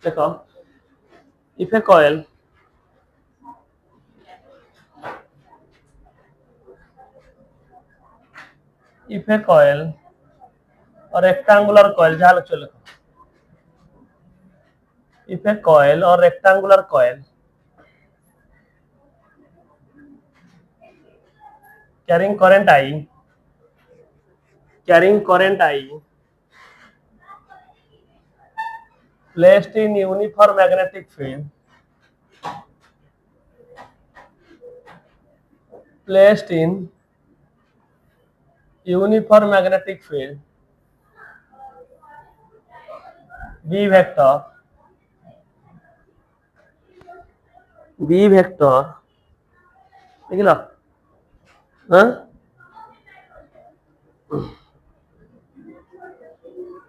देखो if A coil और rectangular coil जहाँ लिखो लिखो इफ ए कॉइल और rectangular coil carrying current I placed in uniform magnetic field B vector देखिल हाँ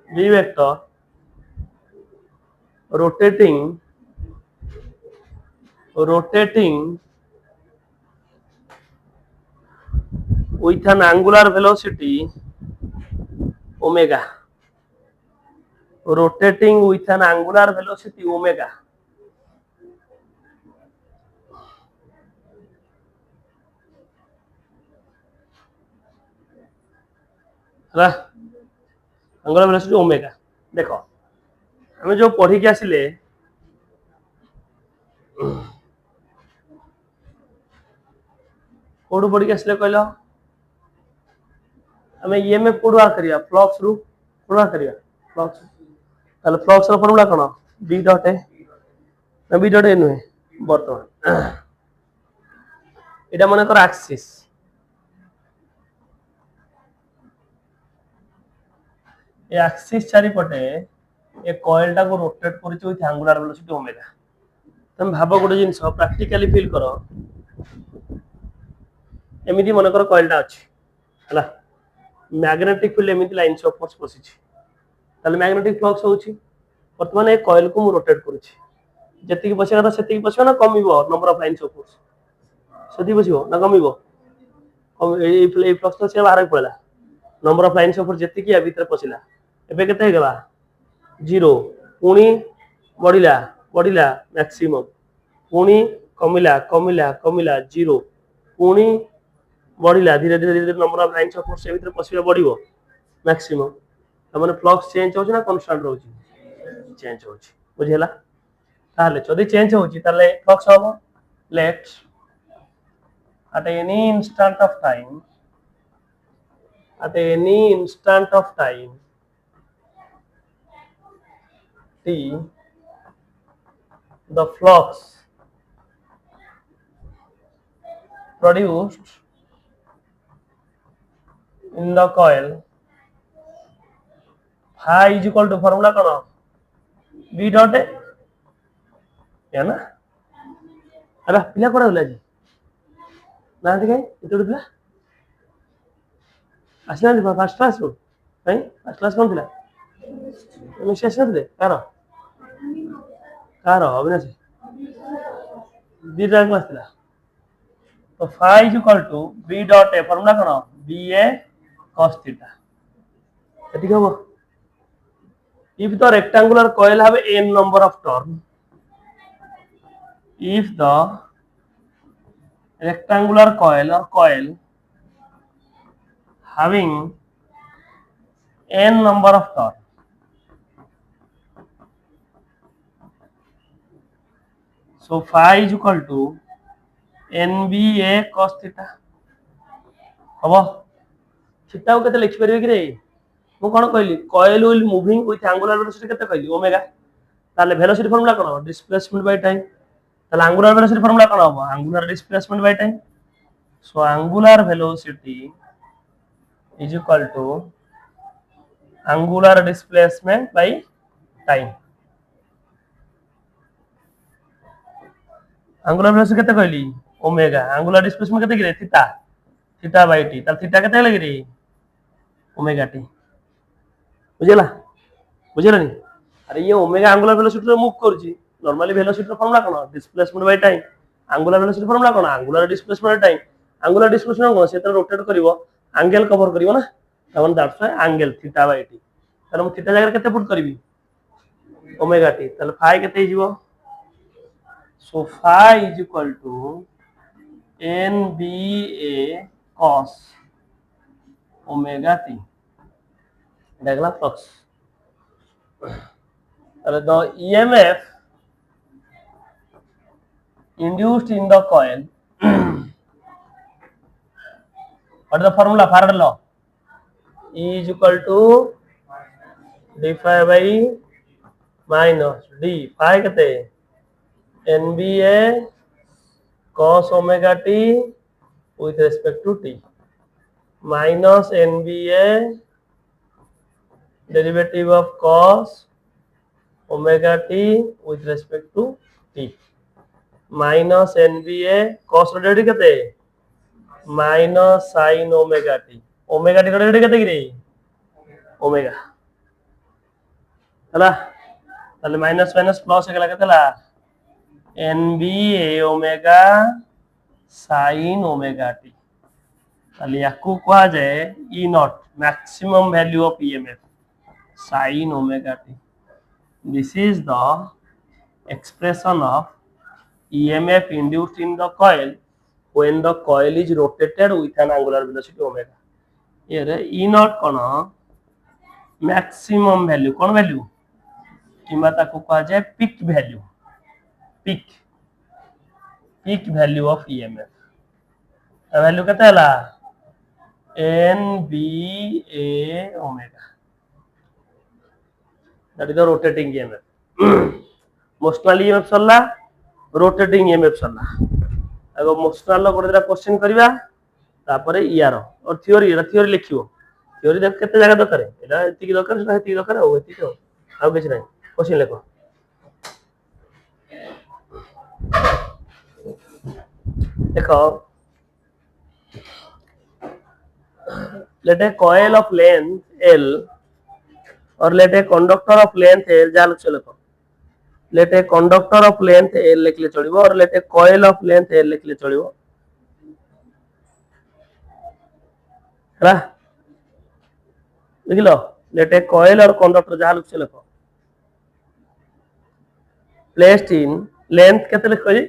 B vector rotating with an angular velocity omega ହେଲା angular velocity omega देखो हमें जो पढ़ी के आसिले कोडू पढ़ी के आसिले कहलो हमें ईएमएफ कोडू आ करिया फ्लक्स रु कोडू आ करिया फ्लक्स ताले फ्लक्स रो फॉर्मूला कोन b डॉट ए ना b डॉट ए नुहे वर्तमान एटा माने कर एक्सिस ए एक्सिस चारि पटे ए कॉइल टा को रोटेट करिछि विथ एंगुलर वेलोसिटी ओमेगा तुम भाबो गोटे जिंस प्रैक्टिकली फील करो एमिति मन कर कॉइल टा अछि हला मैग्नेटिक फील्ड एमिति लाइंस ऑफ फोर्स पसिछि ताले मैग्नेटिक फ्लक्स होछि वर्तमान ए कॉइल को मु रोटेट करिछि जति कि पछिना सेति कि पछिना ना कमिबो number of lines of force सेति पछिबो ना कमिबो कम ए फ्लक्स तो से बाहर पळला number of lines of force जति कि या भीतर पछिला एबे केते हेगला 0 पुनी बढ़िला बढ़िला मैक्सिमम पुनी कमिला कमिला कमिला 0 पुनी बढ़िला धीरे धीरे धीरे number of lines of force भीतर पसिला बढ़िबो मैक्सिमम त माने फ्लक्स चेंज होछि ना कांस्टेंट रहउछि चेंज होछि बुझिला ताले जदी चेंज होछि ताले फ्लक्स होबो late at any instant of time t the flux produced in the coil phi is equal to formula कौन b dot a है ना अरे पिला कोड़ा होला जी ना देखे इतोड़ पिला आसना दे फर्स्ट क्लास रो नहीं फर्स्ट क्लास कौन थिला मैं शेष न दे कार अविनाश दीटा क्लास थिला तो phi is equal to b dot a formula कौन ba cos theta ठीक है वो if the rectangular coil have n number of turn if the rectangular coil or coil having n number of turn so phi is equal to nba cos theta हबो theta को केते लिख परबे कि रे मु कोन कहली coil will moving with angular velocity केते कहली ओमेगा ताले वेलोसिटी फार्मूला कोन डिस्प्लेसमेंट बाय टाइम ताले एंगुलर वेलोसिटी फार्मूला कोन हो angular displacement by time so angular velocity is equal to angular displacement by time angular velocity केते कहली omega angular displacement केते कि रे थीटा बाय टी ताले थीटा केते लागि रे ओमेगा टी बुझला बुझला नहीं अरे ये ओमेगा एंगुलर वेलोसिटी रो मूव करछि नॉर्मली वेलोसिटी रो फार्मूला कोन displacement by time angular velocity formula कोन angular displacement time angular displacement कोन सेतर रोटेट करिवो एंगल कवर करिवो ना तवन that's why angle theta by T तने मु थीटा जगह केते पुट करबी ओमेगा टी ताले फाई केते हिजबो so phi is equal to NBA cos omega T देखला फ्लक्स ताले द EMF induced in the coil what is the formula Faraday law E is equal to d phi by minus d phi केते NBA cos omega t with respect to t minus NBA derivative of cos omega t with respect to t minus NBA cos derivative केते minus sin omega t derivative केते कि omega हला ताले minus minus plus हेगला केतेला NBA omega sin omega t ताले याकू कहा जाए E naught maximum value of EMF sin omega t this is the expression of EMF induced in the coil when the coil is rotated with an angular velocity omega here E naught कोन maximum value कोन value किंबा ताको कहा जाए peak value peak value of EMF value केते हला NBA omega that is the rotating EMF motional EMF Sarla rotating EMF Sarla ago motional लो गोटे question करबा तापरे यार और थ्योरी लिखियो थ्योरी देख केते जगह दरकार एटा एति की दरकार सेटा एति दरकार हो एति तो आउ किछ नै क्वेश्चन लिखो देखो let a coil of length L or let a conductor of length L जा लिखो let a conductor of length L लिखले चलिबो और let a coil of length L लिखले चलिबो हला लिखलो let a coil और conductor जा लिखो placed in length केते लिखो जी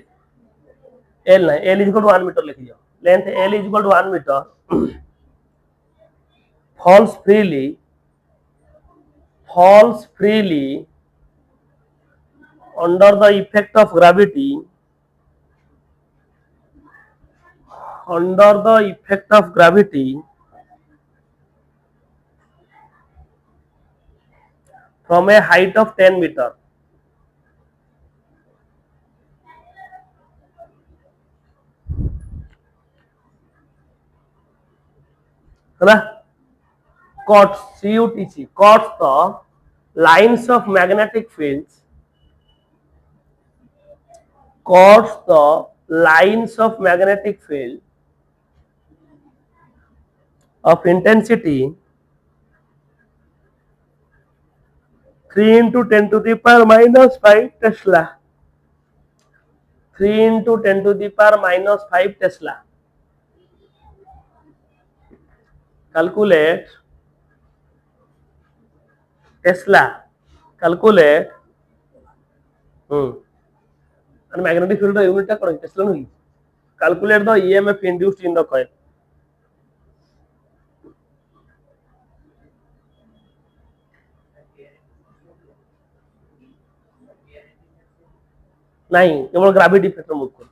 L ना L is equal to 1 meter लिख दियो length L is equal to 1 meter falls freely under the effect of gravity from a height of 10 meter है ना cuts the lines of magnetic fields of intensity 3 into 10 to the power minus 5 Tesla 3 into 10 to the power minus 5 Tesla calculate and magnetic field unit ta karo Tesla no calculate the EMF induced in the coil नहीं केवल gravity factor move कर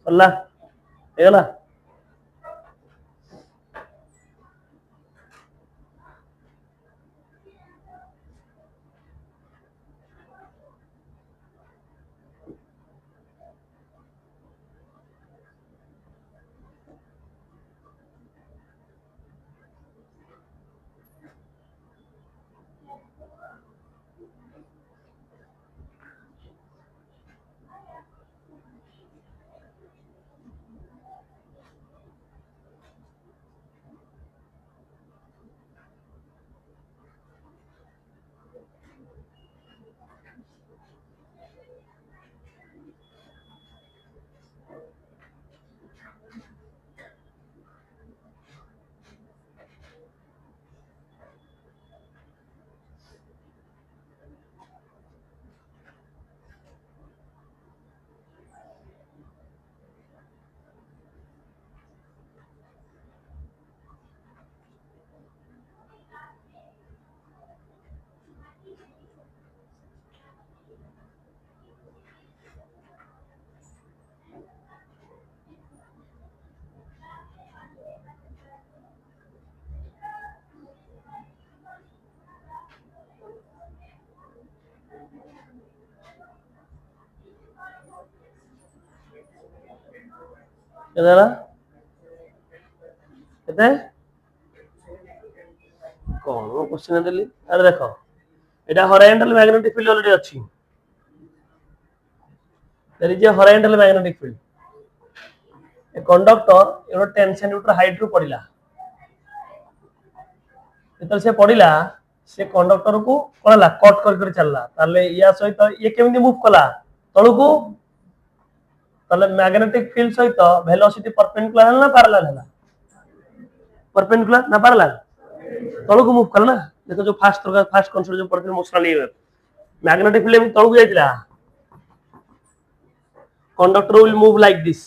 सरला ହେଇଗଲା। କେତେ ହେଲା କେତେ କଣ question ଦେଲି ଆରେ ଦେଖ এটা হরাইজন্টাল ম্যাগনেটিক ফিল্ড অলরেডি ଅଛି there is a horizontal magnetic field a conductor एवढा 10 सेंटीमीटर हाइट ରୁ ପଡିଲା ଯେତେବେଳେ ସେ ପଡିଲା ସେ କଣ୍ଡକ୍ଟର କୁ କଣ ହେଲା କଟ କରି କରି ଚାଲଲା ତାଲେ ୟା ସହିତ ଇଏ କେମିତି ମୁଭ କଲା ତଳକୁ ତାଲେ ମ୍ୟାଗ୍ନେଟିକ ଫିଲ୍ଡ ସହିତ ভেলোসিটি परपेंडिकुलर ହେଲା ନା पैरेलल ହେଲା परपेंडिकुलर ना पैरेलल तळକୁ मुव कला ना देखो जो फास्ट कॉन्सेप्ट जो पढ़ते मोशनल ईएमएफ मैग्नेटिक फील्ड में तळକୁ जाइतिला conductor will move like this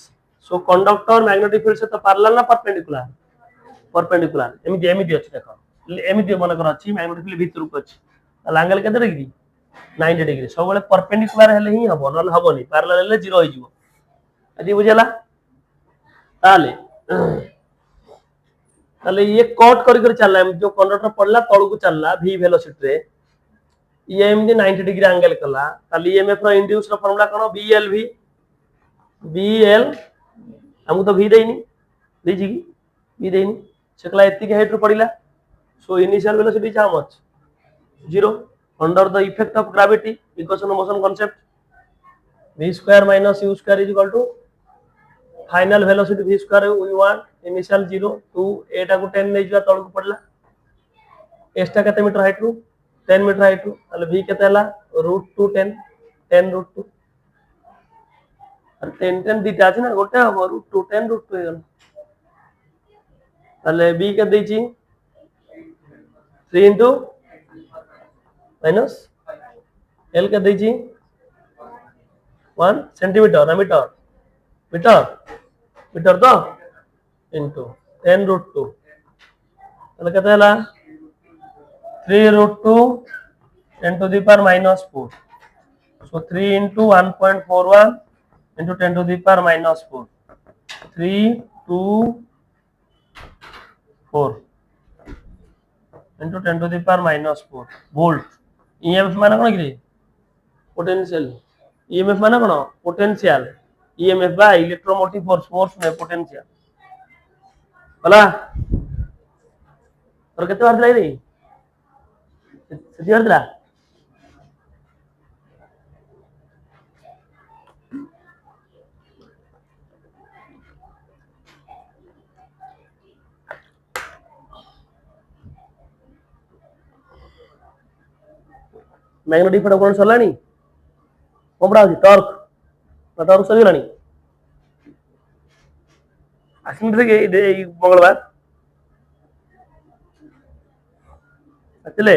so conductor magnetic field से तो पैरेलल ना परपेंडिकुलर परपेंडिकुलर एमिति एमिति अछि देखो एमिति मन कर अछि मैग्नेटिक फील्ड भीतर को अछि ताल एंगल केते डिग्री 90 डिग्री सब बेले परपेंडिकुलर हेले ही हबो नल हबोनी पैरेलल हेले 0 होई जिवो अदि बुझला ताले ताले ये कट करी करी चलला जो कंडक्टर पड़ला तळु को चलला v वेलोसिटी रे ये एमदी 90 डिग्री एंगल कला ताले ईएमएफ रो इंड्यूस रो फार्मूला कोन bl bl हमु तो v देइनी देजी की v देइनी सेकला एत्ती के हाइट रो पड़िला so initial velocity is how much 0 under the effect of gravity equation of motion concept v square minus u square is equal to final velocity v square we want initial 0 2 एटा को 10 नै जवा तळ को पड़ला एस्टा केते metre height रू 10 metre height रू ताले v केते हला √2 10 10 √2 और 10 10 दिटा अछि ना गोटे हबो √2 10 √2 हेगल ताले v के दैछि 3 into माइनस l के दैछि 1 सेंटीमीटर ना मीटर मीटर मीटर तो into 10 √2 ताले केते हला 3 √2 10 to the power minus 4 so 3 into 1.41 into 10 to the power minus 4 3 2 4 into 10 to the power minus 4 volt emf माने कोन कि पोटेंशियल emf माने कोन पोटेंशियल emf बा इलेक्ट्रोमोटिव फोर्स में पोटेंशियल होला और केते बार लाई रे सेति हरदला मैग्नेटिक फील्ड कोन सरलानी कोबडा अछि टॉर्क सरीलानी आसिन रे मंगलवार आतिले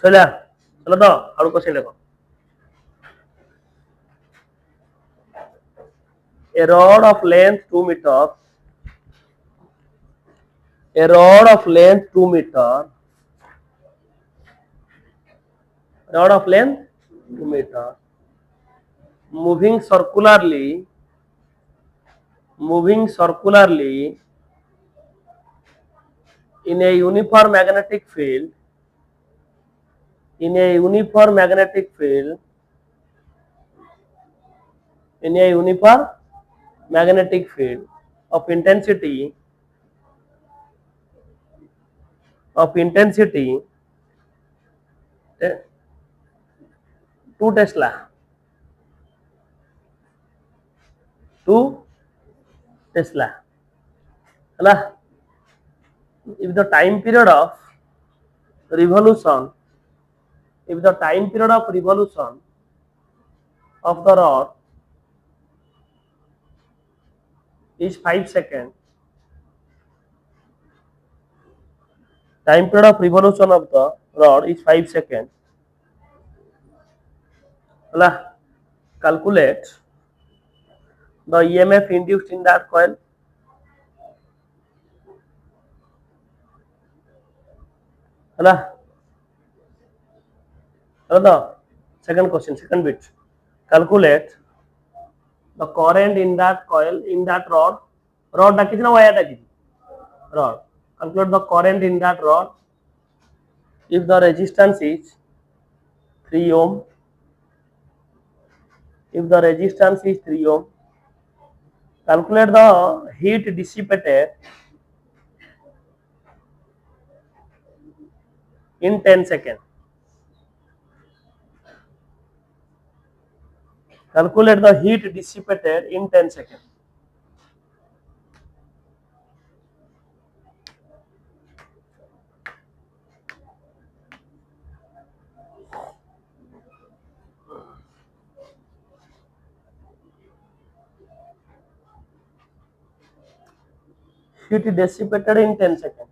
सैला चलो तो आउ क्वेश्चन देखो a rod of length 2 meter a rod of length 2 meter rod of length 2 meter moving circularly in a uniform magnetic field in a uniform magnetic field in a uniform magnetic field of intensity 2 Tesla 2 Tesla ହେଲା if the time period of revolution if the time period of revolution of the rod is 5 seconds time period of revolution of the rod is 5 seconds ହେଲା calculate the EMF induced in that coil ହେଲା ହେଲା second question second bit calculate the current in that coil in that rod डाकिଛି ना wire डाकिଛି rod calculate the current in that rod if the resistance is 3 ohm if the resistance is 3 ohm calculate the heat dissipated in 10 seconds calculate the heat dissipated in 10 seconds heat dissipated in 10 seconds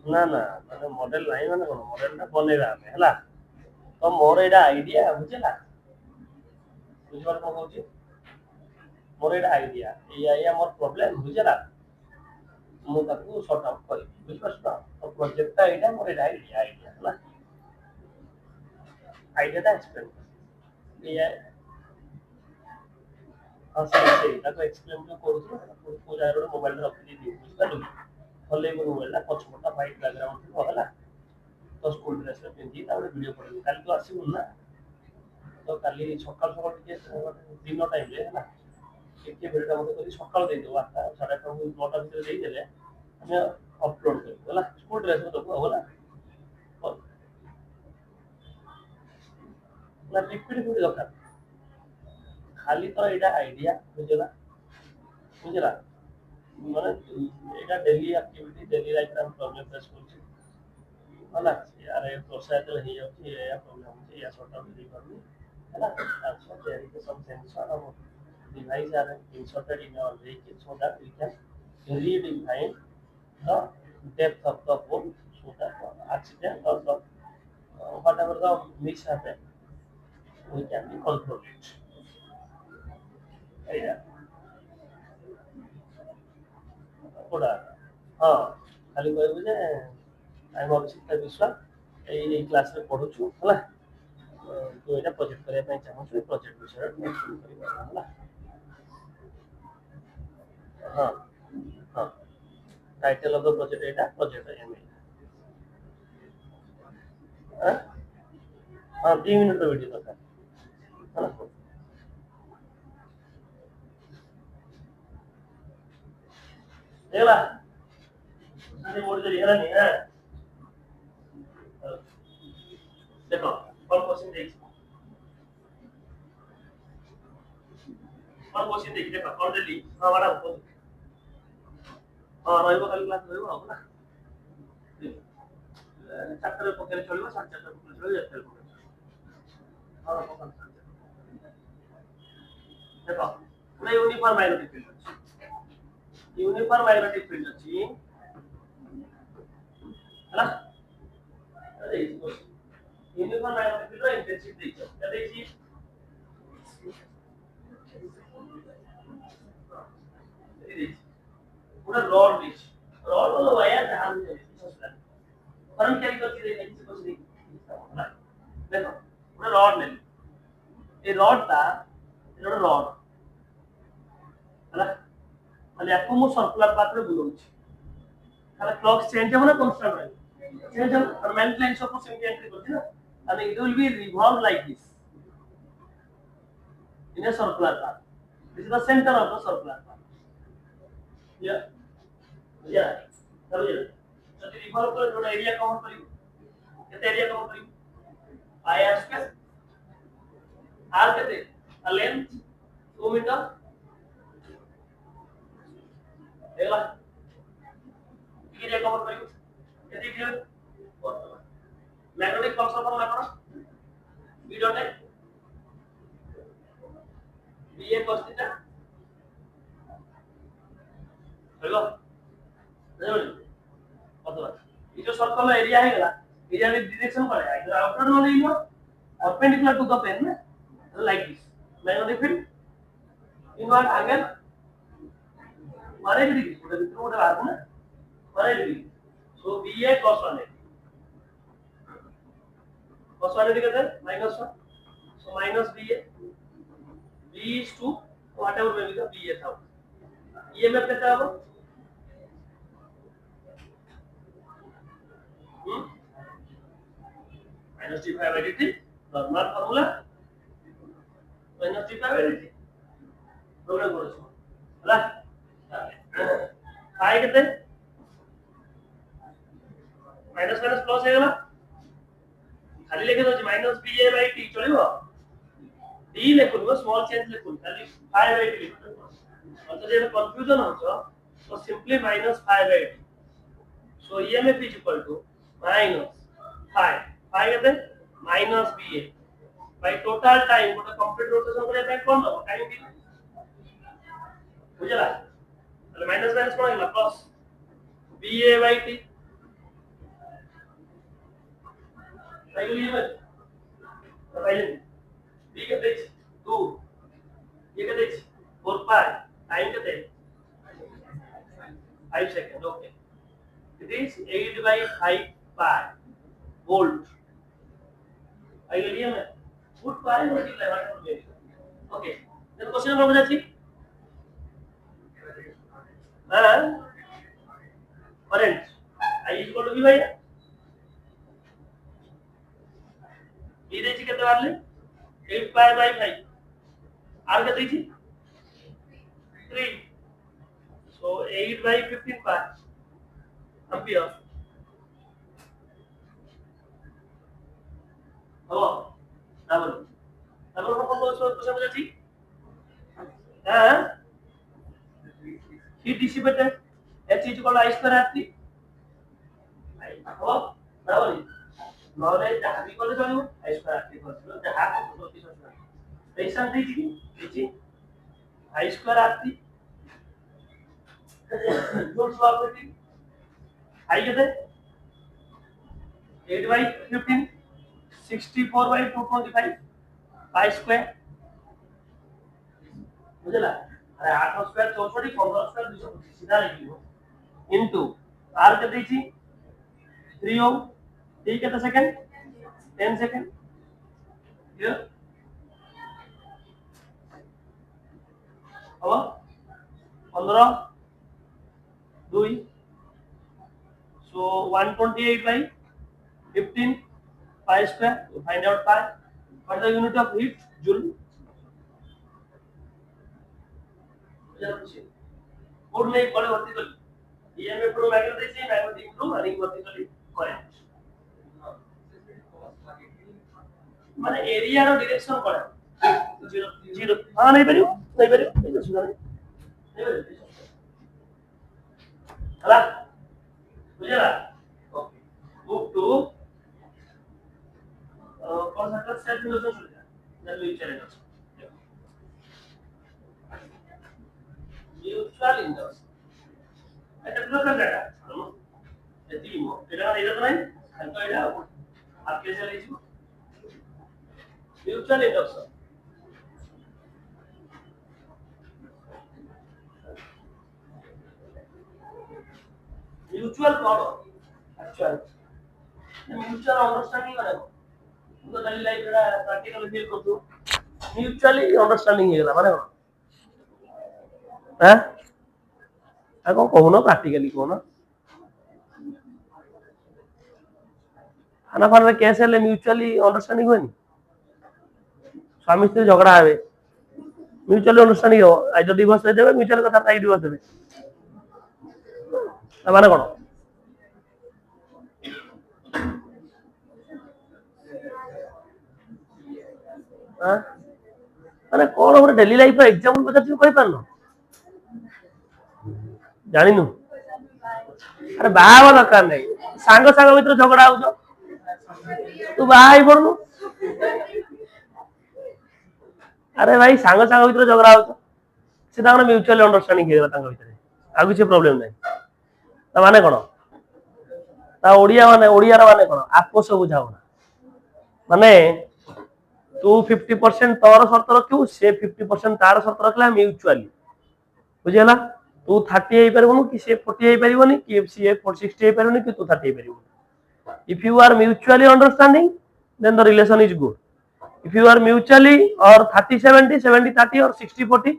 ना ना ମାନେ model ନାହିଁ ମାନେ କଣ ମଡେଲଟା ବନେଇବା ଆମେ ହେଲା ତ ମୋର ଏଇଟା ଆଇଡିଆ ବୁଝିଲା ବୁଝିପାରୁଛ କଣ କହୁଛି ମୋର ଏଇଟା ଆଇଡିଆ ଏଇଆ ମୋର ପ୍ରୋବ୍ଲେମ ବୁଝିଲା ମୁଁ ତାକୁ ସର୍ଟ ଆଉଟ୍ କରିବି ବୁଝିପାରୁଛ ତ ପ୍ରୋଜେକ୍ଟଟା ଏଇଟା ମୋର ଏଇଟା ଆଇଡିଆ ହେଲା ଆଇଡିଆଟା ଏକ୍ସପ୍ଲେନ୍ ଏଇଆ ହଁ ସେଇ ତାକୁ ଏକ୍ସପ୍ଲେନ୍ ଯୋଉ କରୁଛୁ କୋଉ ଜାଗାରେ ଗୋଟେ ମୋବାଇଲରେ ରଖିଦେଇଥିବୁ ବୁଝିପାରିଲୁ ଭଲେଇ ମୋବାଇଲଟା ପଛପଟା ହ୍ୱାଇଟ୍ ବ୍ୟାକଗ୍ରାଉଣ୍ଡ ଥିବ ହେଲା ତ ସ୍କୁଲ ଡ୍ରେସରେ ପିନ୍ଧିକି ତାପରେ ଭିଡ଼ିଓ ପଢ଼ିବୁ କାଲି ତୁ ଆସିବୁନି ନା ତ କାଲି ସକାଳୁ ସକାଳୁ ଟିକେ ଦିନ ଟାଇମରେ ହେଲା ଟିକେ ଭିଡ଼ିଓଟା ମୋତେ କରି ସକାଳୁ ଦେଇଦେବୁ 8ଟା 8:30 9ଟା ଭିତରେ ଦେଇଦେଲେ ଆମେ ଅପଲୋଡ଼ କରିବୁ ହେଲା ସ୍କୁଲ ଡ୍ରେସରେ ଦେବୁ ଆଉ ହେଲା ନା ପିପିଡ଼ି ଫିପିଡ଼ି ଦରକାର ଖାଲି ତ ଏଇଟା ଆଇଡିଆ ବୁଝିଲା ବୁଝିଲା ମାନେ ଏଇଟା ଡେଲି ଆକ୍ଟିଭିଟି ଡେଲି ଲାଇଫରେ ଆମେ ପ୍ରୋବ୍ଲେମ ଫେସ୍ କରୁଛୁ ହେଲା यार ଏ ବର୍ଷା ଯେତେବେଳେ ହେଇଯାଉଛି ଏୟା ପ୍ରୋବ୍ଲେମ ହଉଛି ଏୟା ସର୍ଟ ଆଉଟ୍ ହେଇପାରୁନି ହେଲା ଆଚ୍ଛା there is some sensor or device are inserted in our vehicle so that we can redefine the depth of the hole so that accident or the whatever the mishap we can be control it ଏଇଟା କୋଉଟା ହଁ ଖାଲି କହିବୁ ଯେ ଆମେ ଅଭିଷିକ୍ତା ବିଶ୍ୱାଳ ଏଇ କ୍ଲାସରେ ପଢୁଛୁ ହେଲା ତୁ ଏଇଟା ପ୍ରୋଜେକ୍ଟ କରିବା ପାଇଁ ଚାହୁଁଛୁ ଏ ପ୍ରୋଜେକ୍ଟ ବିଷୟରେ ମେନସନ୍ କରିବା ହେଲା ହଁ ହଁ title of the project Etah project M हां हां 2 मिनट ର ଭିଡିଓ ଦରକାର ହେଲା ହେଲା ଆରେ ମୋଡ ଦେଲି ହେଲା ନି हां ଦେଖ କଣ क्वेश्चन ଦେଇଛି କଣ क्वेश्चन ଦେଇଛି ଦେଖ କଣ ଦେଲି ହଁ ମ୍ୟାଡାମ ହଁ ରହିବ କାଲି କ୍ଲାସ ରହିବ ଆଉ ନା ଚାରିଟାରେ ପକେଇଲେ ଚଳିବ 4:30 ପକେଇଲେ ଚଳିବ ଯେତେବେଳେ ପକେଇଲେ ହଁ ପକାନ୍ତୁ ଦେଖ ନା यूनिफॉर्म मैग्नेटिक फील्ड ଅଛି यूनिफॉर्म मैग्नेटिक फील्ड ଅଛି ହେଲା यूनिफॉर्म मैग्नेटिक फील्ड ର इंटेंसिटी ଦେଇଛ କେତେ ଦେଇଛି पूरा रॉड बीच रॉड वाला वायर जहां भी करंट कैरी करती रही किसी कुछ नहीं देखो पूरा रॉड ले ये रॉड था ये रॉड ହେଲା ଖାଲି ୟାକୁ ମୁଁ सर्कुलर पाथ ରେ ବୁଲଉଛି ଖାଲି କ୍ଲକ୍ ଚେଞ୍ଜ ହେବ ନା କନଷ୍ଟାଣ୍ଟ ରହିବ ଚେଞ୍ଜ ହେବ ପରମାନେंट ଲାଇନ୍ସ ଅଫ ସେମିତି ଏଣ୍ଟ୍ରି କରୁଛି ନା and it will be revolve like this in a circular path this is the center of the circular path yeah yeah समझे ଯଦି ରିଭଲ୍ଭ କଲେ ଯୋଉଟା ଏରିଆ କଭର କରିବ କେତେ ଏରିଆ କଭର କରିବ pi r स्क्वायर r କେତେ लेंथ 2 मीटर ହେଲା area cover କରିବ କେତେ କ୍ଲିୟର ମ୍ୟାଗ୍ନେଟିକ ଫ୍ଲକ୍ସ ର ଫର୍ମୁଲା କଣ b डॉट है ba cos थीटा हेलो बुझिल अथवा ये जो सर्कल एरिया है गला एरिया में डायरेक्शन कौन है इधर आउटवर्ड नो नहीं no perpendicular to the plane ना like this magnetic field invert angle 180 degree उधर भीतर उधर आ ना 180 डिग्री सो ba cos 180 कितना -1 so minus ba b is to whatever may be the ba था emf कितना होगा minus d phi by dt normal formula minus d phi by dt program करो ହେଲା phi कितने माइनस माइनस प्लस ହେଇଗଲା खाली लिखे दो माइनस ba by t चलिबो d लिखुन स्मॉल चेंज लिखुन खाली phi by t लिखुन और तो ये कंफ्यूजन हो तो simply minus phi by t so emf is equal to minus phi phi कहते minus ba by total time गोटे कंप्लीट रोटेशन करे पे कोन दो टाइम भी बुझला ताले माइनस माइनस कोन होला प्लस ba by t पहले ये पहले b कहते 2 ये कहते 4 pi टाइम कहते 5 second okay it is 8 by 5 pi volt idea में put pi multiply what okay then question number बुझाची हां current i is equal to v by b देची केते बारले 8 pi by 5 r के देची 3 so 8 by 15 pi ampere hello double double को कौन सा क्वेश्चन बुझाची हां heat dissipated h is equal to I square r3 hello बराबर नॉले जहां भी कॉलेज चलिबो आई स्क्वायर आरटी करथिलो जहां को किछ असुविधा रेशन देछि कि I square RT rules of operating I केते 8 by 15 64 by 225 पाई स्क्वायर बुझला अरे 8 स्क्वायर 64 15 स्क्वायर 225 सीधा लिखिबो इनटू आर के देछि 3 ओम ठीक है तो सेकंड 10 सेकंड क्लियर अब 15 2 so 128 by 15 pi square to find out pi what is the unit of heat joule code में कॉल भर्ती कर EMF pro magnetic pro running भर्ती कर करेंट माने एरिया रो डायरेक्शन कोन 0 हां नहीं परियो ए सुना नहीं हला बुझला okay move to concept self induction चल जा that will challenge mutual induction এটা ব্লকার ডাটা এটি মো এটা এটা তো নাই তো এটা আর কে চালাইছি म्यूचुअल इंडक्शन म्यूचुअल कौन एक्चुअल म्यूचुअल अंडरस्टैंडिंग है तो डेली लाइफ रा प्रैक्टिकल फील करतो म्यूचुअली अंडरस्टैंडिंग हे गेला माने कोन हैं आ को कहूनो प्रैक्टिकली कहूनो खाना खाना कैसे ले म्यूचुअली अंडरस्टैंडिंग होनी स्वामी स्त्री झगड़ा आवे म्यूचुअली अंडरस्टैंडिंग हो आज जो डिवोर्स दे देबे म्यूचुअल कथा ताई डिवोर्स देबे माने कोन हां माने कोन हमर डेली लाइफ रा एग्जांपल बता तू कहि पारनो जानिनु अरे बाबा दरकार नहीं सांग सांग भीतर झगड़ा हो तू बाई पड़नु अरे भाई सांग सांग भीतर झगड़ा हो से तांग म्यूचुअल अंडरस्टैंडिंग हे गेला तांग भीतर आ कुछ प्रॉब्लम नहीं ता माने कोन ता ओडिया रा माने कोन आपस बुझाओ ना माने तू 50% तोर शर्त रखियो से 50% तार शर्त रखला म्यूचुअली बुझेला तू 30 हे परबनु कि से 40 हे परबनी कि से 60 हे परबनी कि तू 30 हे Parbhani if you are mutually understanding then the relation is good if you are mutually or 30 70 70 30 or 60 40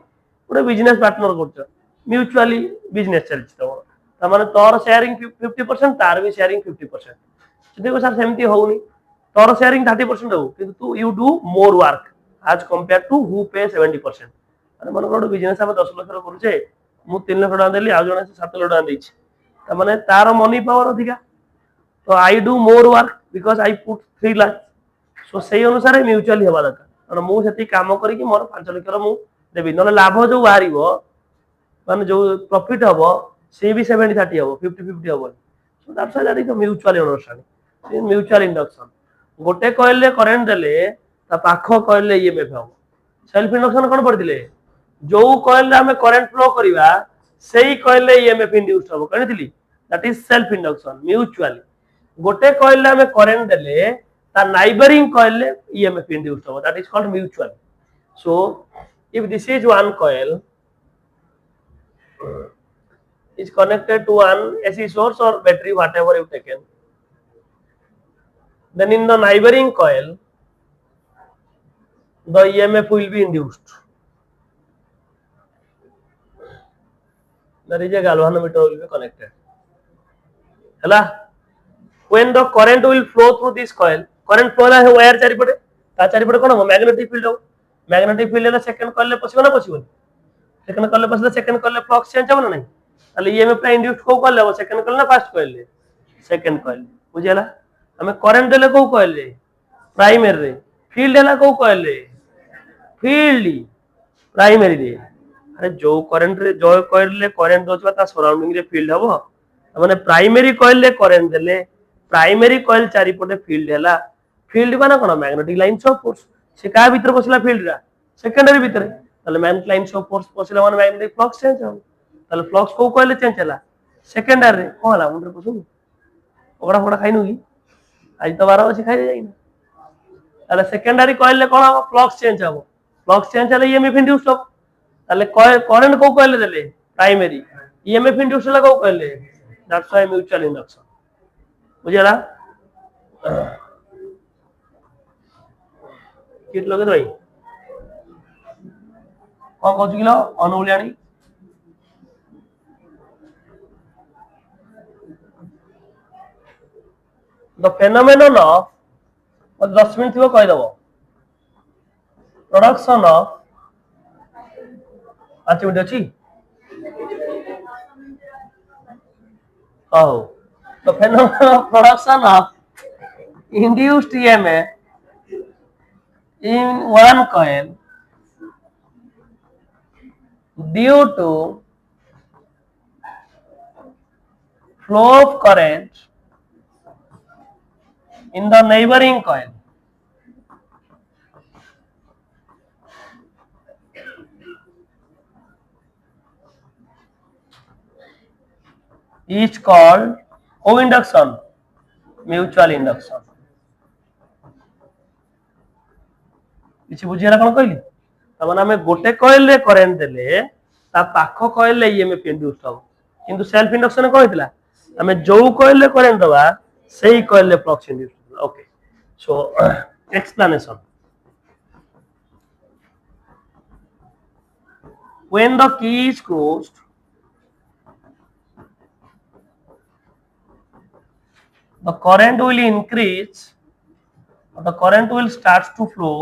पूरे बिजनेस पार्टनर करछ म्यूचुअली बिजनेस चलछ तो माने तोर शेयरिंग 50% तार भी शेयरिंग 50% देखो सर सेमती होउनी तोर शेयरिंग 30% हो किंतु तू you do more work as compared to who pay 70% अरे मन को बिजनेस हम 10 लाख रो करछे मु 3 लाख टका देली आ जने 7 लाख टका देछि त माने तार मनी पावर अधिका तो I do more work because I put 3 lakh so सेही अनुसार म्यूचुअली हेबा दरकार माने मु सेती काम करी कि मोर 5 लाख रो मु देबी न लाभ जो बाहरिबो माने जो प्रॉफिट हबो से भी 70 30 हबो 50 50 हबो so that's why that is mutual understanding mutual induction गोटे कॉइल ले करंट देले ता पाखो कॉइल ले ईएमएफ हबो सेल्फ इंडक्शन कोन पड़तिले जो कॉइल रे हमें करंट फ्लो करिवा सेही कॉइल ले ईएमएफ इंड्यूस्ड हबो कहितली that is self induction mutually गोटे कॉइल रे हमें करंट देले ता नाइबरिंग कॉइल ले ईएमएफ इंड्यूस्ड हबो that is called mutual so if this is one coil is connected to one AC source or battery whatever you taken then in the neighboring coil the EMF will be induced there is a galvanometer will be connected hela when the current will flow through this coil current flow la wire charipote ta charipote kon magnetic field ho magnetic field la second coil le posibo na posibo second coil le posile second coil le flux change hobo na nahi ताले EMF ला induce को call लेबो second call ना first call ले second call बुझेला हमें current देले को call ले प्राइमरी रे फील्ड देला को कॉल ले फील्ड प्राइमरी रे अरे जो करंट रे जो कॉल ले करंट दोचबा ता सराउंडिंग रे फील्ड हबो माने प्राइमरी कॉल ले करंट देले प्राइमरी कॉइल चारिपटे फील्ड हैला फील्ड माने कोन मैग्नेटिक लाइन्स ऑफ फोर्स से का भीतर बसला फील्ड रा सेकेंडरी भीतर ताले मैग्नेटिक लाइन्स ऑफ फोर्स बसला माने मैग्नेटिक फ्लक्स चेंज हो ताले फ्लक्स को कॉइल चेंज हैला सेकेंडरी रे कोन हला मुंडे पसु ओकड़ा फोड़ा खाइनु की आज तो 12 बजे खाइ जाइना ताले सेकेंडरी कॉइल ले कोन फ्लक्स चेंज हो फ्लक्स चेंज हले ईएमएफ इंड्यूस हो ताले करंट को कॉइल देले प्राइमरी ईएमएफ इंड्यूस हला को coil that's why mutual induction बुझला कित लगे भाई कौन कहू किलो अनुलियाणी द फेनोमेनन ऑफ 10 मिनट थी कह दबो प्रोडक्शन ऑफ 5 मिनट अच्छी oh the phenomenon of production of induced EMF in one coil due to flow of current in the neighboring coil is called co-induction mutual induction किछि बुझियला कोन कहली तमन हमें गोटे coil रे करंट देले ता पाखो कॉइल ले ईएमएफ इंड्यूस हो किंतु सेल्फ इंडक्शन कहैतला हमें जो कॉइल रे करंट दबा सेही कॉइल रे flux induce okay so explanation when the key is closed the current will increase or the current will start to flow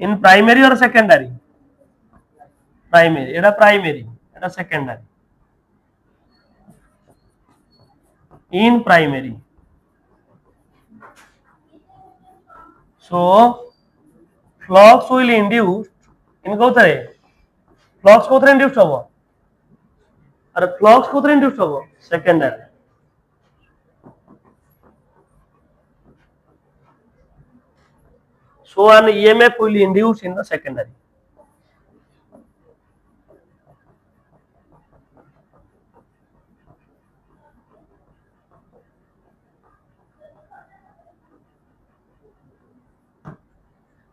in primary or secondary primary eta secondary in primary so flux will induced in कोथरे flux कोथरे induced होबो अरे flux कोथरे induced होबो secondary so an EMF will induce in the secondary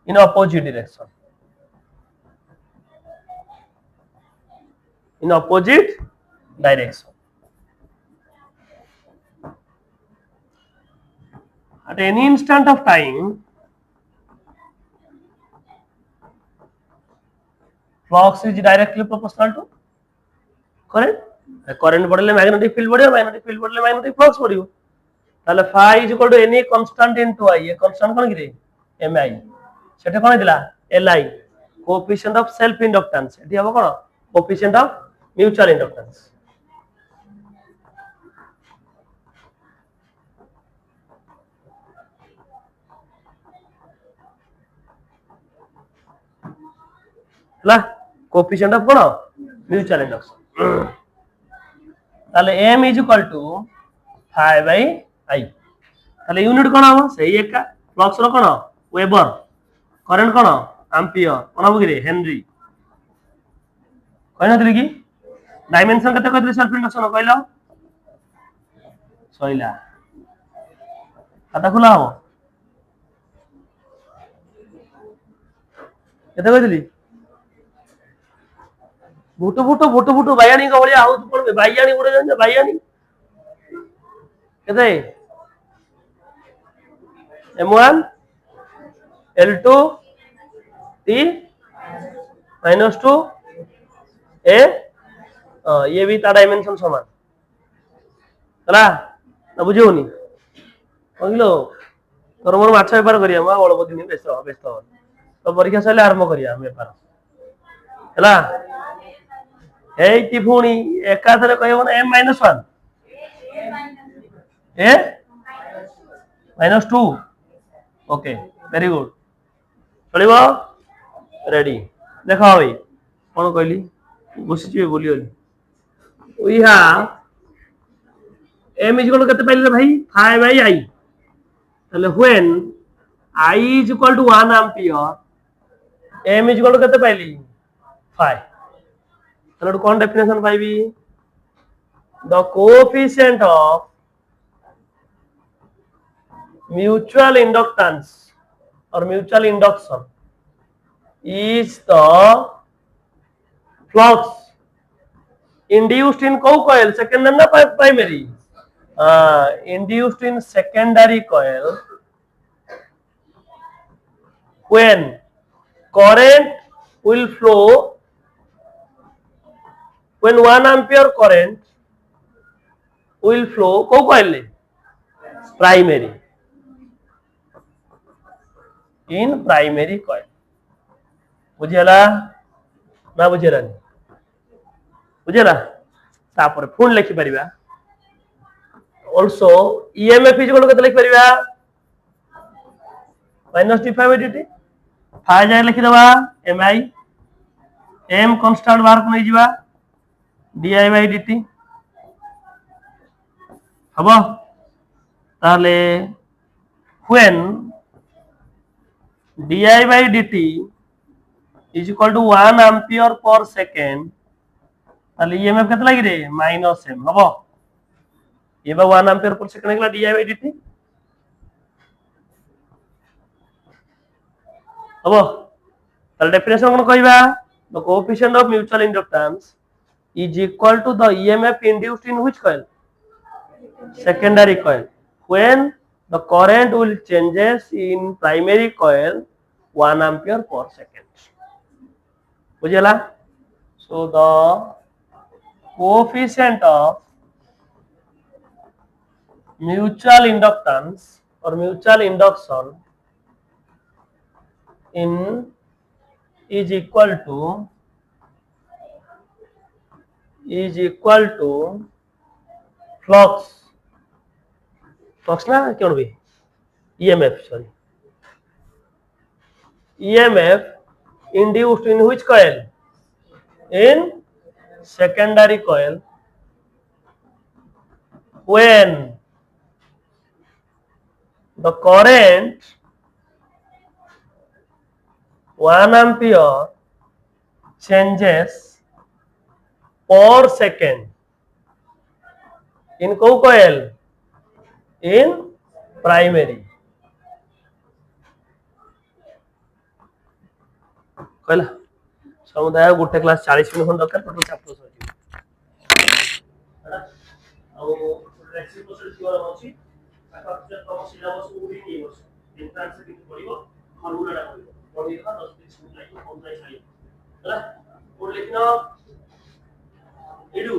in opposite direction at any instant of time flux is directly proportional to current बढ़ले magnetic field बढ़ियो magnetic field बढ़ले magnetic flux बढ़ियो ताले phi is equal to any constant into I ये constant कोन किरे mi सेटे कोन दिला li coefficient of self inductance एठी हबो कोन coefficient of mutual inductance ला coefficient of कोन mutual induction ताले m is equal to phi by I ताले यूनिट कोन हो सही एका फ्लक्स रो कोन वेबर करंट कोन एम्पियर कोन हो कि हेनरी कहना दिली कि डायमेंशन कते कहते सेल्फ इंडक्शन कहला सइला खाता खुला हो कते कहली भूटू बायानी का भलिया आउ कोन बायानी उड़े जान बायानी कते m1 l2 t -2 ए ये भी ता डायमेंशन समान हला ना बुझियोनी कहलो तोर मोर माछ व्यापार करिया मा बळपति नि व्यस्त तो परीक्षा सले आरंभ करिया व्यापार हला एई पुणी एका थरे कहबो ना m-1 ए -2 ओके वेरी गुड चलिबो रेडी देखो भाई कोन कहली बसिछि बोलियो we have m is equal to कितने पाइले भाई 5 by I তাহলে when I is equal to 1 ampere m is equal to कितने पाइली 5 তাহলে কোন definition পাইবি the coefficient of mutual inductance or mutual induction is the flux induced in co-coil secondary na primary induced in secondary coil when current will flow when 1 ampere current will flow co-coil primary in primary coil बुझेला ना बुझेलानी बुझेला तापर पुणी लिखि परिबा also EMF is equal to केते लिखि परिबा minus d5 by dt 5 जाय लिखि दबा mi m constant बाहर को नहीं जीवा di by dt हबो ताले when di by dt is equal to 1 ampere per second ताले EMF केते लागि रे minus m हबो ये बा 1 ampere per second निकला di by dt हबो ताले डेफिनेशन कोन कहबा the coefficient of mutual inductance is equal to the EMF induced in which coil secondary coil when the current will changes in primary coil 1 ampere per second बुझेला so the coefficient of mutual inductance or mutual induction in is equal to flux ना क्यों भी EMF sorry EMF induced in which coil in secondary coil when the current 1 ampere changes per second in co-coil in primary कहला समुदाय गोटे class 40 minute खन दरकार total chapter सजी ଆଉ रेसिप्रोसिटी थ्योरम अछि ताका तम सिलेबस उडी नि बस एंट्रेंस के पढिबो फॉर्मूला पढिबो पढिबा 10 मिनिट लागि पहुंचाई सारी ହେଲା कोड लिखनो एडु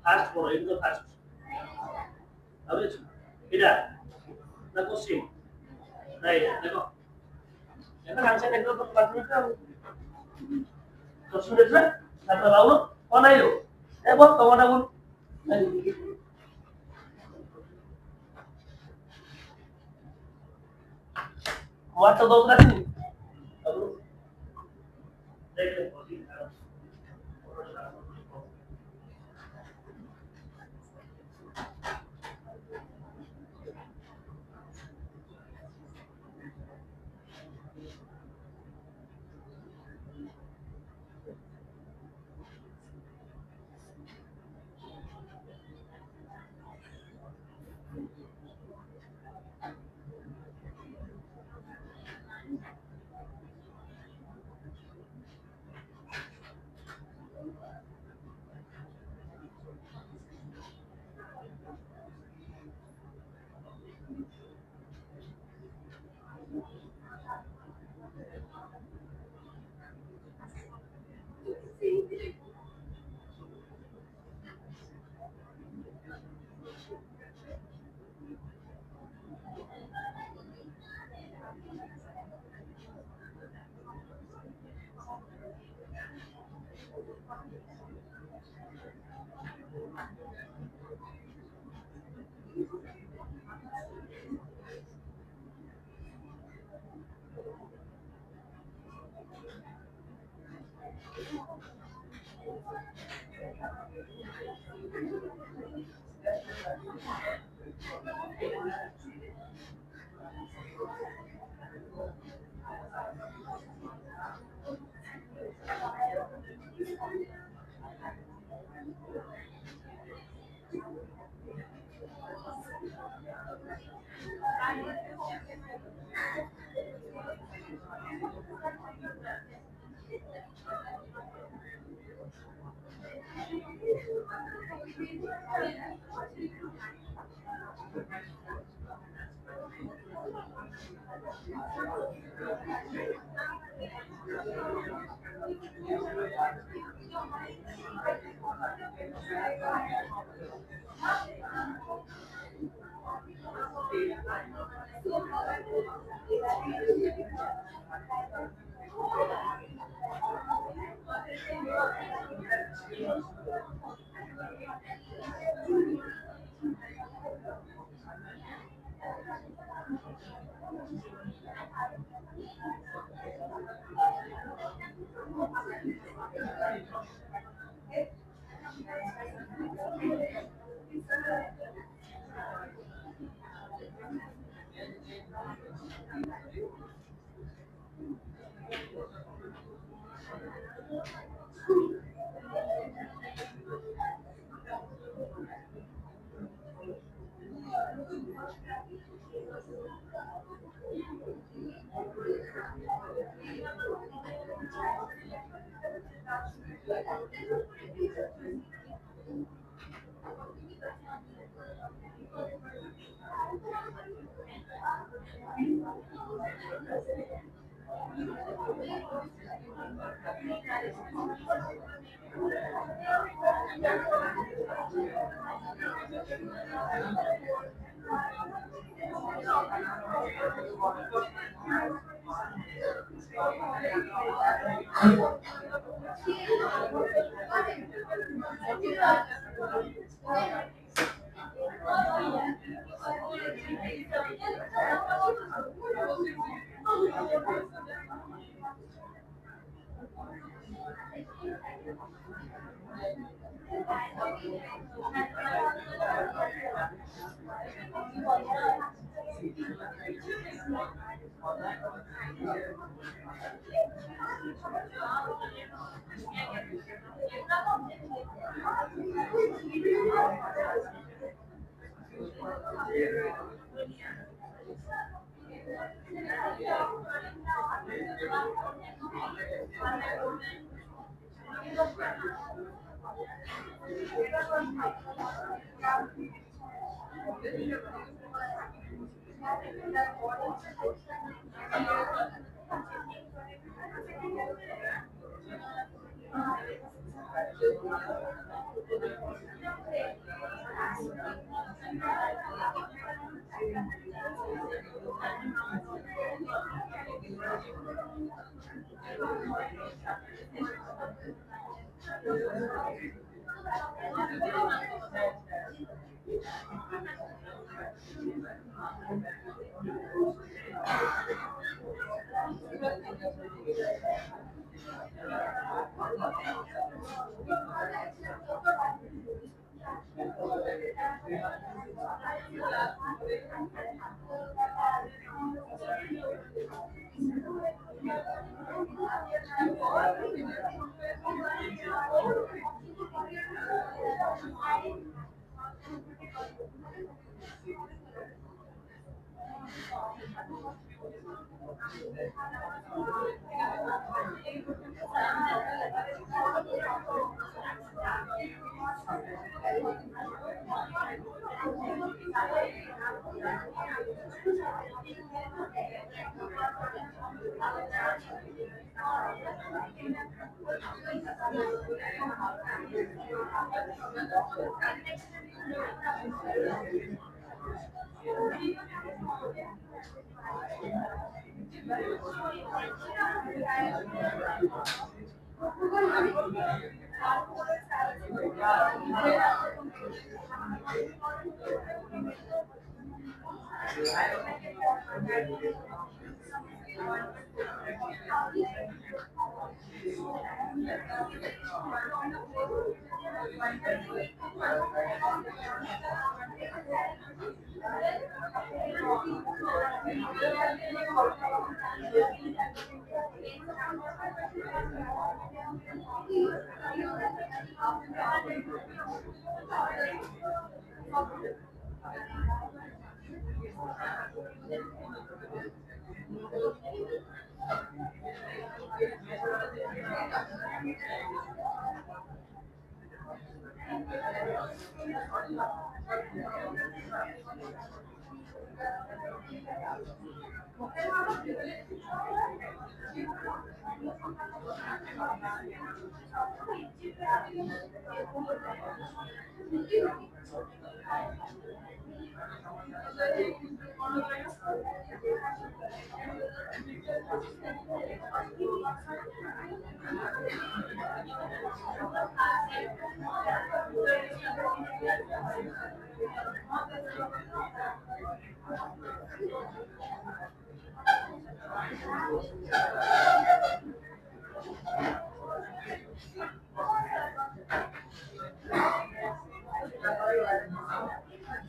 फास्ट पढो एडु तो फास्ट अब एडा ना क्वेश्चन राइट देखो এটা आंसर देखो तो 5 मिनिट क्वेश्चन देखला তারপর লাউনো কোন আইলো এ বল তোমাটা বল আমার তো দোষ রাখনি দেখ ले